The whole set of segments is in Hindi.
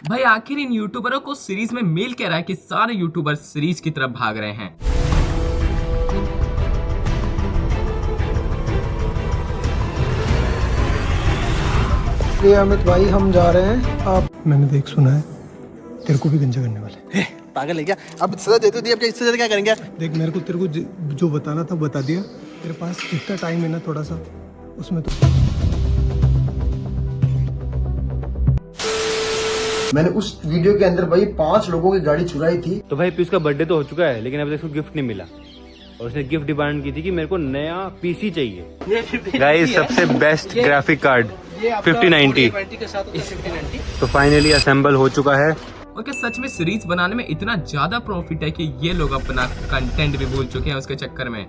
भाई आखिर इन यूट्यूबरों को सीरीज में मिल क्या रहा है कि सारे यूट्यूबर सीरीज की तरफ भाग रहे हैं। ये अमित भाई हम जा रहे हैं। आप मैंने देख सुना है तेरे को भी गंजा करने वाले। पागल है क्या? अब सजा देते दी, अब इससे ज्यादा क्या करेंगे? देख मेरे को तेरे को जो बताना था बता दिया। तेरे पास जितना टाइम है ना थोड़ा सा उसमें तो मैंने उस वीडियो के अंदर भाई 5 लोगों की गाड़ी चुराई थी। तो भाई पीयूष का बर्थडे तो हो चुका है, लेकिन अभी तक उसको गिफ्ट नहीं मिला और उसने गिफ्ट डिमांड की थी कि मेरे को नया पीसी चाहिए। गाइस सबसे बेस्ट ग्राफिक कार्ड 5090 तो फाइनली असेंबल हो चुका है। और क्या सच में सीरीज बनाने में इतना ज्यादा प्रॉफिट है कि ये लोग अपना कंटेंट भी भूल चुके हैं उसके चक्कर में।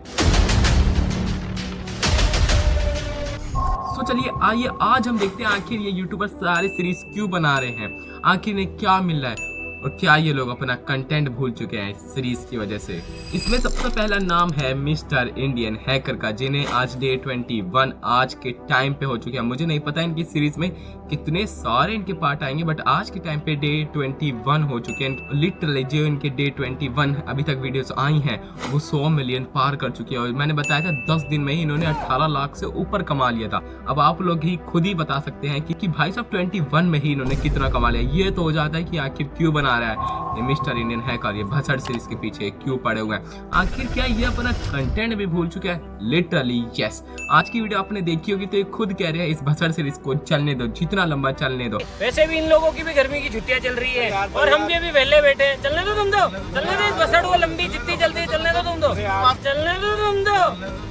तो चलिए आइए आज हम देखते हैं आखिर ये यूट्यूबर सारे सीरीज क्यों बना रहे हैं, आखिर इन्हें क्या मिल रहा है और क्या ये लोग अपना कंटेंट भूल चुके हैं इस सीरीज की वजह से। इसमें सबसे पहला नाम है मिस्टर इंडियन हैकर का, जिन्हें आज डे 21 आज के टाइम पे हो चुके हैं। मुझे नहीं पता इनकी सीरीज में कितने सारे इनके पार्ट आएंगे, बट आज के टाइम पे डे 21 हो चुके हैं। लिटरली जो इनके डे 21 अभी तक वीडियोस आई हैं वो 100 मिलियन पार कर चुकी है। और मैंने बताया था 10 दिन में ही इन्होंने 18 लाख से ऊपर कमा लिया था। अब आप लोग ही खुद ही बता सकते हैं कि भाई साहब 21 में ही इन्होंने कितना कमा लिया। ये तो हो जाता है कि आखिर क्यों बना रहा है ये मिस्टर इंडियन हैकर, ये भसड़ सीरीज के पीछे क्यों पड़े हुए हैं, आखिर क्या ये अपना कंटेंट भी भूल चुका है। लिटरली यस, आज की वीडियो आपने देखी होगी तो ये खुद कह रहे हैं इस भसड़ सीरीज को चलने दो, जितना लंबा चलने दो। वैसे भी इन लोगों की भी गर्मी की छुट्टियां चल रही है और हम भी अभी वेले बैठे हैं। चलने दो तुम दो, चलने दो इस भसड़ को लंबी जितनी जल्दी चलने दो तुम दो, चलने दो तुम दो,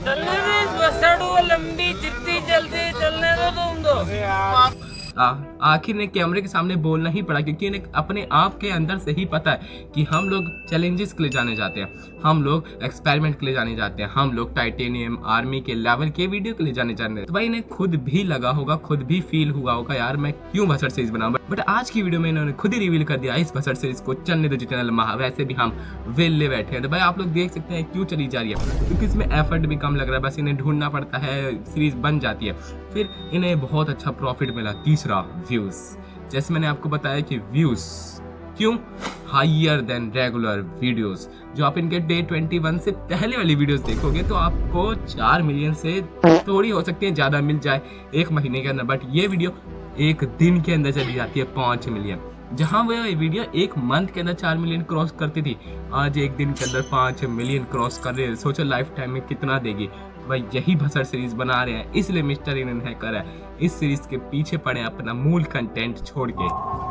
चलने दो इस भसड़ को लंबी जितनी जल्दी चलने दो तुम दो। आखिर ने कैमरे के सामने बोलना ही पड़ा क्योंकि इन्हें अपने आप के अंदर से ही पता है कि हम लोग चैलेंजेस के लिए जाने जाते हैं, हम लोग एक्सपेरिमेंट के लिए जाने जाते हैं, हम लोग टाइटेनियम आर्मी के लेवल के वीडियो के लिए जाने जाते हैं। तो भाई इन्हें खुद भी लगा होगा, खुद भी फील हुआ होगा यार मैं क्यों भसड़ सीरीज बनाऊं, बट आज की वीडियो में इन्होंने खुद ही रिवील कर दिया इस भसड़ सीरीज को चलने दो जितना लंबा। वैसे भी हम वेले बैठे हैं तो भाई आप लोग देख सकते हैं क्यों चली जा रही है, क्योंकि इसमें एफर्ट भी कम लग रहा है, बस इन्हें ढूंढना पड़ता है, सीरीज बन जाती है, फिर इन्हें बहुत अच्छा प्रॉफिट मिला। तीसरा व्यूज, जैसे मैंने आपको बताया कि व्यूज क्यों हायर देन रेगुलर वीडियोस। जो आप इनके डे 21 से पहले वाली वीडियोस देखोगे तो आपको 4 मिलियन से थोड़ी हो सकती है ज्यादा मिल जाए एक महीने के अंदर, बट ये वीडियो एक दिन के अंदर चली जाती है 5 मिलियन। जहां वह वीडियो एक मंथ के अंदर 4 मिलियन क्रॉस करती थी, आज एक दिन के अंदर 5 मिलियन क्रॉस कर रहे हैं। सोचो लाइफ टाइम में कितना देगी। भाई यही भसड़ सीरीज बना रहे हैं, इसलिए मिस्टर इंडियन हैकर है इस सीरीज के पीछे पड़े अपना मूल कंटेंट छोड़ के।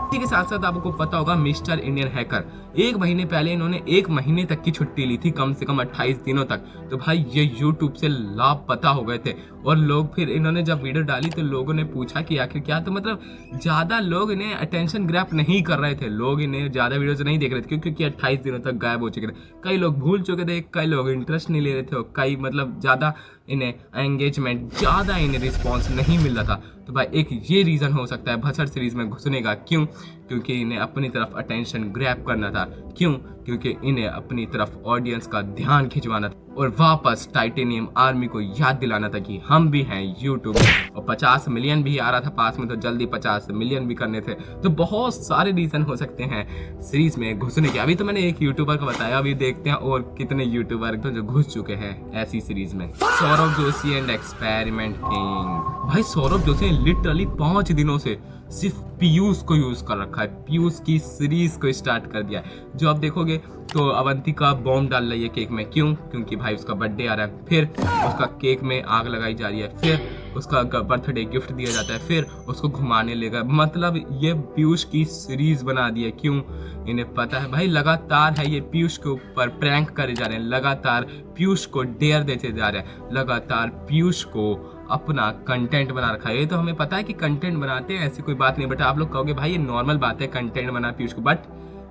इसी के साथ साथ आपको पता होगा मिस्टर इंडियन हैकर 1 महीने पहले इन्होंने 1 महीने तक की छुट्टी ली थी, कम से कम 28 दिनों तक। तो भाई ये यूट्यूब से लापता हो गए थे और लोग फिर इन्होंने जब वीडियो डाली तो लोगों ने पूछा कि आखिर क्या, तो मतलब ज्यादा लोग इन्हें अटेंशन ग्रैब नहीं कर रहे थे, लोग इन्हें ज्यादा वीडियोस नहीं देख रहे थे क्योंकि 28 दिनों तक गायब हो चुके थे। कई लोग भूल चुके थे, कई लोग इंटरेस्ट नहीं ले रहे थे और कई मतलब ज्यादा इन्हें एंगेजमेंट, ज्यादा इन्हें रिस्पॉन्स नहीं मिल रहा था। तो भाई एक ये रीज़न हो सकता है भसड़ सीरीज में घुसने का। क्यों? क्योंकि इन्हें अपनी तरफ अटेंशन ग्रैब करना था। क्यों? क्योंकि इन्हें अपनी तरफ ऑडियंस का ध्यान खिंचवाना था और वापस टाइटेनियम आर्मी को याद दिलाना था कि हम भी हैं यूट्यूब। और 50 मिलियन भी आ रहा था पास में, तो जल्दी 50 मिलियन भी करने थे। तो बहुत सारे रीज़न हो सकते हैं सीरीज में घुसने के। अभी तो मैंने एक यूट्यूबर का बताया, अभी देखते हैं और कितने यूट्यूबर तो जो घुस चुके हैं ऐसी सीरीज में। Saurabh Joshi and experiment king. भाई सौरभ जोशी लिटरली 5 दिनों से सिर्फ पीयूष को यूज कर रखा है, पीयूष की सीरीज को स्टार्ट कर दिया है। जो आप देखोगे तो अवंतिका बॉम्ब डाल रही है केक में। क्यों? क्योंकि भाई उसका बर्थडे आ रहा है, फिर उसका केक में आग लगाई जा रही है, फिर उसका बर्थडे गिफ्ट दिया जाता है, फिर उसको घुमाने लेगा। मतलब ये पीयूष की सीरीज बना दी है। क्यों? इन्हें पता है भाई लगातार है ये पीयूष के ऊपर प्रैंक करे जा रहे हैं, लगातार पीयूष को डेयर देते जा रहे हैं, लगातार पीयूष को अपना कंटेंट बना रखा है। ये तो हमें पता है कि कंटेंट बनाते हैं, ऐसी कोई बात नहीं, बट आप लोग कहोगे भाई ये नॉर्मल बात है कंटेंट बना पीयूष को, बट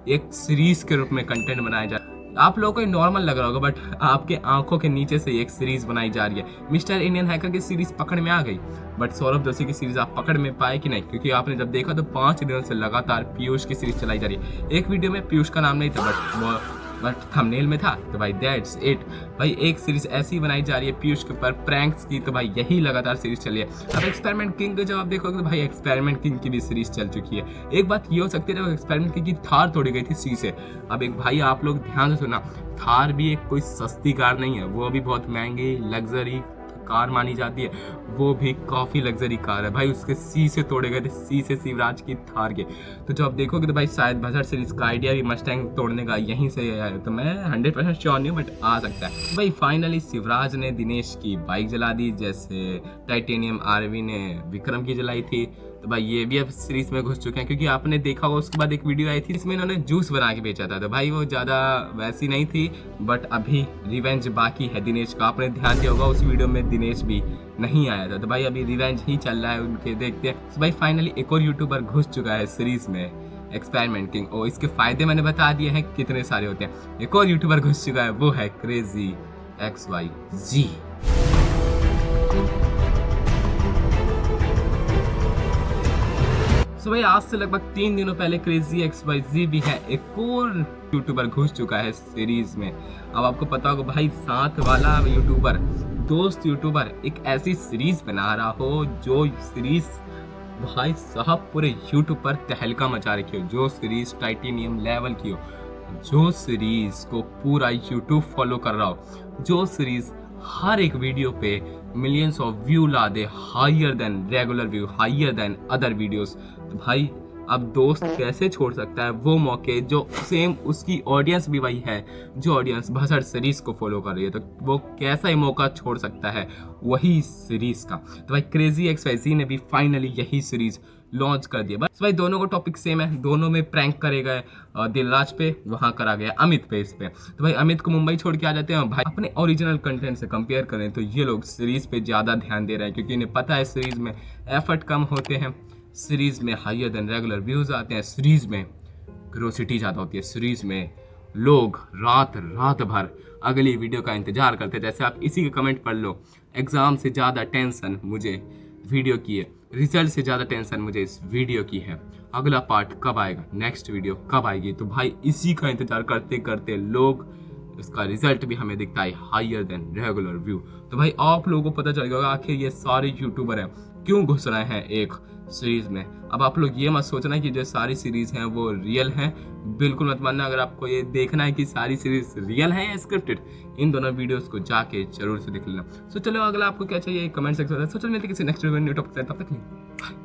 एक सीरीज के रूप में कंटेंट बनाया जा रहा है। आप लोगों को ये नॉर्मल लग रहा होगा, बट आपके आंखों के नीचे से एक सीरीज बनाई जा रही है। मिस्टर इंडियन हैकर की सीरीज पकड़ में आ गई, बट सौरभ जोशी की सीरीज आप पकड़ में पाए कि नहीं? क्योंकि आपने जब देखा तो 5 दिनों से लगातार पीयूष की सीरीज चलाई जा रही है। एक वीडियो में पीयूष का नाम नहीं था, बट वो बट थंबनेल में था तो भाई दैट्स इट। भाई एक सीरीज ऐसी बनाई जा रही है पीयूष के ऊपर प्रैंक्स की, तो भाई यही लगातार सीरीज चली है। अब एक्सपेरिमेंट किंग को जब आप देखोगे तो भाई एक्सपेरिमेंट किंग की भी सीरीज चल चुकी है। एक बात ये हो सकती है, एक्सपेरिमेंट किंग की थार तोड़ी गई थी सी से। अब एक भाई आप लोग ध्यान से सुना, थार भी एक कोई सस्ती कार नहीं है, वो भी बहुत महंगी लग्जरी कार मानी जाती है, वो भी काफी लग्जरी कार है भाई। उसके सी से तोड़े गए थे, सी से शिवराज की थार के। तो जब आप देखोगे तो भाई शायद बजट सीरीज का आइडिया भी मस्टैंग तोड़ने का यहीं से आया है, तो मैं 100% श्योर नहीं हूँ बट आ सकता है। भाई फाइनली शिवराज ने दिनेश की बाइक जला दी, जैसे टाइटेनियम आरवी ने विक्रम की जलाई थी। तो भाई ये भी अब सीरीज में घुस चुके हैं, क्योंकि आपने देखा होगा उसके बाद एक वीडियो आई थी इसमें इन्होंने जूस बना के बेचा था। तो भाई वो ज़्यादा वैसी नहीं थी, बट अभी रिवेंज बाकी है दिनेश का। आपने ध्यान दिया होगा उस वीडियो में दिनेश भी नहीं आया था, तो भाई अभी रिवेंज ही चल रहा है उनके, देखते हैं। तो भाई फाइनली एक और यूट्यूबर घुस चुका है सीरीज में, एक्सपेरिमेंट किंग। और इसके फायदे मैंने बता दिए हैं कितने सारे होते हैं। एक और यूट्यूबर घुस चुका है, वो है क्रेजी XYZ। तो भाई आज से लगभग 3 दिनों पहले क्रेजी XYZ भी है, एक और यूट्यूबर घुस चुका है सीरीज में। अब आपको पता होगा भाई साथ वाला यूट्यूबर, दोस्त यूट्यूबर एक ऐसी सीरीज बना रहा हो जो सीरीज भाई साहब पूरे यूट्यूब पर तहलका मचा रखी हो, जो सीरीज टाइटेनियम लेवल की हो, जो सीरीज को पूरा यूट्यूब फॉलो कर रहा हो, जो सीरीज हर एक वीडियो पे मिलियंस ऑफ व्यू ला दे, higher than regular view, higher than other videos. तो भाई अब दोस्त कैसे छोड़ सकता है वो मौके, जो सेम उसकी ऑडियंस भी वही है, जो ऑडियंस भसड़ सीरीज को फॉलो कर रही है, तो वो कैसा ही मौका छोड़ सकता है वही सीरीज का। तो भाई क्रेजी XYZ ने भी फाइनली यही सीरीज लॉन्च कर दिया। बस भाई दोनों का टॉपिक सेम है, दोनों में प्रैंक करे गए, दिलराज पे वहाँ करा गया अमित पे, इस पे। तो भाई अमित को मुंबई छोड़ के आ जाते हैं। भाई अपने ओरिजिनल कंटेंट से कंपेयर करें तो ये लोग सीरीज पे ज़्यादा ध्यान दे रहे हैं, क्योंकि इन्हें पता है सीरीज में एफर्ट कम होते हैं, सीरीज में हायर देन रेगुलर व्यूज आते हैं, सीरीज में क्यूरोसिटी ज़्यादा होती है, सीरीज में लोग रात भर अगली वीडियो का इंतजार करते हैं। जैसे आप इसी का कमेंट पढ़ लो, एग्जाम से ज़्यादा टेंशन मुझे वीडियो की है, रिजल्ट से ज़्यादा टेंशन मुझे इस वीडियो की है, अगला पार्ट कब आएगा, नेक्स्ट वीडियो कब आएगी। तो भाई इसी का इंतजार करते करते लोग, इसका रिजल्ट भी हमें दिखता है हायर देन रेगुलर व्यू। तो भाई आप लोगों को पता चल गया आखिर ये सारे यूट्यूबर हैं क्यों घुस रहे हैं एक सीरीज में। अब आप लोग ये मत सोचना कि जो सारी सीरीज हैं वो रियल हैं, बिल्कुल मत मानना। अगर आपको ये देखना है कि सारी सीरीज रियल है या स्क्रिप्टेड, इन दोनों वीडियोस को जाके जरूर से देख लेना। सो चलो अगला आपको क्या चाहिए कमेंट सेक्शन में। सो चलो मिलते हैं किसी नेक्स्ट वीडियो में न्यू टॉपिक के साथ, तब तक के लिए।